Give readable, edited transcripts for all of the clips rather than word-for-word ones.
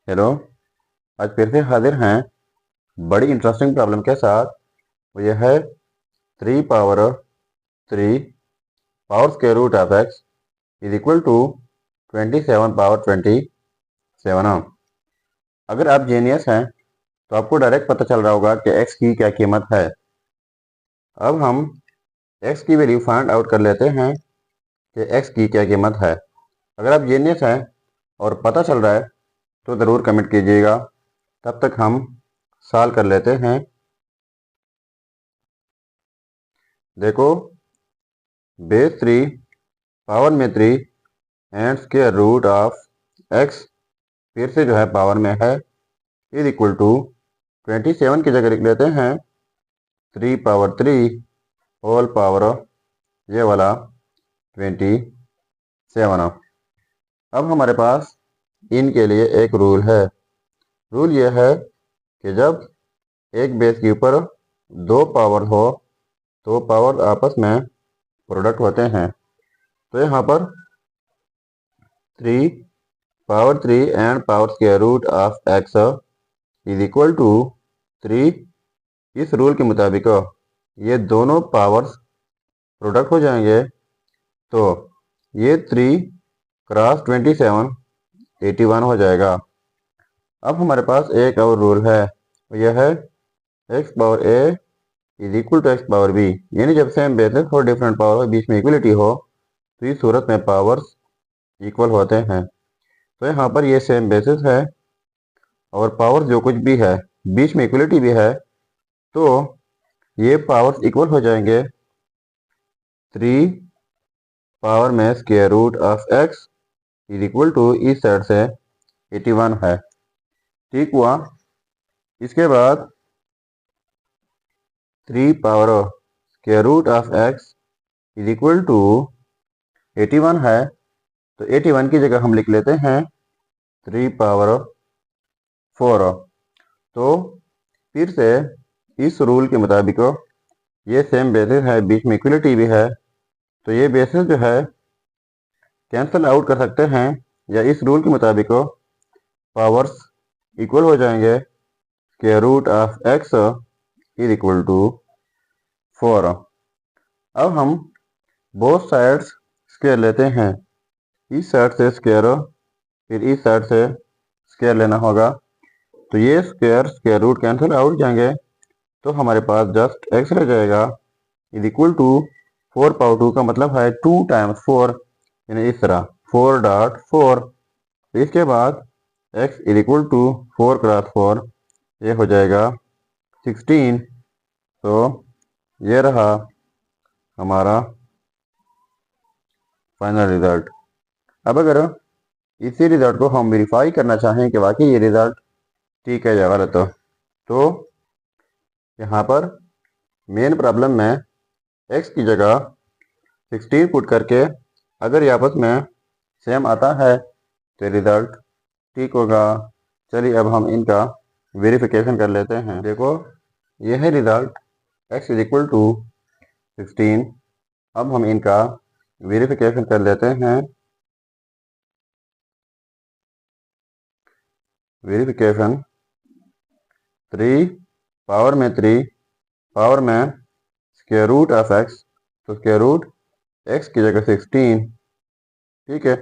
Hello. आज फिर से हाजिर हैं बड़ी इंटरेस्टिंग प्रॉब्लम के साथ। वो यह है 3 power 3 power square root of x is equal to 27 power 27। अगर आप जीनियस हैं तो आपको डायरेक्ट पता चल रहा होगा कि एक्स की क्या कीमत है। अब हम एक्स की वैल्यू फाइंड आउट कर लेते हैं कि एक्स की क्या कीमत है। अगर आप जीनियस हैं और पता चल रहा है तो ज़रूर कमेंट कीजिएगा। तब तक हम सॉल्व कर लेते हैं। देखो, बेस 3 पावर में 3 and square root of x फिर से जो है पावर में है इज इक्वल टू 27 की जगह लिख लेते हैं 3 पावर 3 होल पावर ये वाला 27। अब हमारे पास इनके लिए एक रूल है। रूल ये है कि जब एक बेस के ऊपर दो पावर हो तो पावर आपस में प्रोडक्ट होते हैं। तो यहाँ पर 3 power 3 and power square root of x is equal to 3। इस रूल के मुताबिक ये दोनों पावर्स प्रोडक्ट हो जाएंगे। तो ये 3 क्रॉस 27 81 हो जाएगा। अब हमारे पास एक और रूल है, यह है x power a is equal to x power b. यानी जब सेम बेसिस और डिफरेंट पावर हो, बीच में इक्वलिटी हो, तो इस सूरत में पावर्स इक्वल होते हैं। तो यहाँ पर ये सेम बेसिस है और पावर जो कुछ भी है, बीच में इक्वलिटी भी है, तो ये पावर्स इक्वल हो जाएंगे। 3 पावर में square root of x is equal to इस साइड से 81 है। ठीक हुआ। इसके बाद 3 power square root of x is equal to 81 है। तो 81 की जगह हम लिख लेते हैं 3 पावर 4। तो फिर से इस रूल के मुताबिक ये सेम बेसिस है, बीच में इक्वलिटी भी है, तो ये बेसिस जो है कैंसिल आउट कर सकते हैं, या इस रूल के मुताबिक पावर्स इक्वल हो जाएंगे। Square root of x is equal to 4। अब हम बोथ साइड्स स्क्वायर लेते हैं। इस साइड से स्क्वायर फिर इस साइड से स्क्वायर लेना होगा। तो ये square square root cancel out जाएंगे, तो हमारे पास जस्ट एक्स रह जाएगा इज इक्वल टू 4 पावर 2 का मतलब है 2 टाइम्स 4, यानी इस तरह 4.4। इसके बाद x is equal to 4 cross 4, ये हो जाएगा 16। तो ये रहा हमारा फाइनल रिजल्ट। अब अगर इसी रिजल्ट को हम वेरीफाई करना चाहें कि वाकई ये रिजल्ट ठीक है या गलत, तो यहाँ पर मेन प्रॉब्लम में x की जगह 16 पुट करके अगर ये आपस में सेम आता है तो रिजल्ट ठीक होगा। चलिए अब हम इनका वेरिफिकेशन कर लेते हैं। देखो, ये है result x is equal to 16। अब हम इनका वेरिफिकेशन कर लेते हैं। वेरिफिकेशन 3 पावर में 3 पावर में स्क्वायर रूट ऑफ एक्स, तो स्क्वायर रूट एक्स की जगह 16, ठीक है,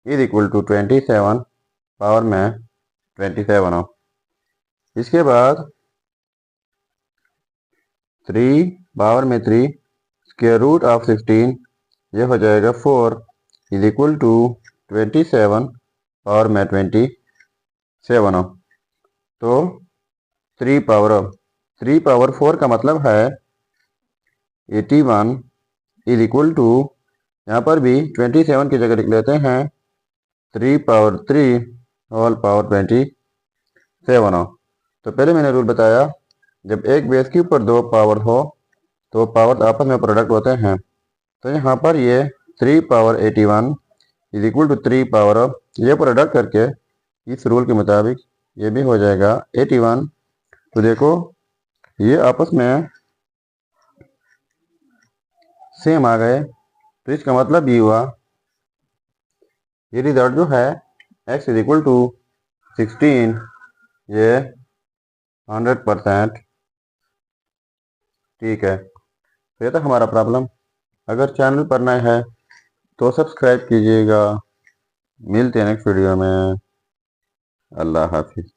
इज इक्वल टू 27 पावर में 27। इसके बाद 3 पावर में 3 स्क्वायर रूट ऑफ 16, ये हो जाएगा 4 इज इक्वल टू 27 पावर में 27। तो 3 पावर 4 का मतलब है 81 इज इक्वल टू, यहाँ पर भी 27 की जगह लिख लेते हैं 3 पावर 3 होल पावर 27। तो पहले मैंने रूल बताया, जब एक बेस के ऊपर दो पावर हो तो पावर आपस में प्रोडक्ट होते हैं। तो यहाँ पर ये 3 power 81 is equal to 3 power, ये प्रोडक्ट करके इस रूल के मुताबिक ये भी हो जाएगा 81। तो देखो, ये आपस में सेम आ गए, तो इसका मतलब ये हुआ ये रिजल्ट जो है x इज इक्वल टू 16 ये 100% ठीक है। तो ये था हमारा प्रॉब्लम। अगर चैनल पर नए हैं तो सब्सक्राइब कीजिएगा। मिलते हैं नेक्स्ट वीडियो में। अल्लाह हाफिज़।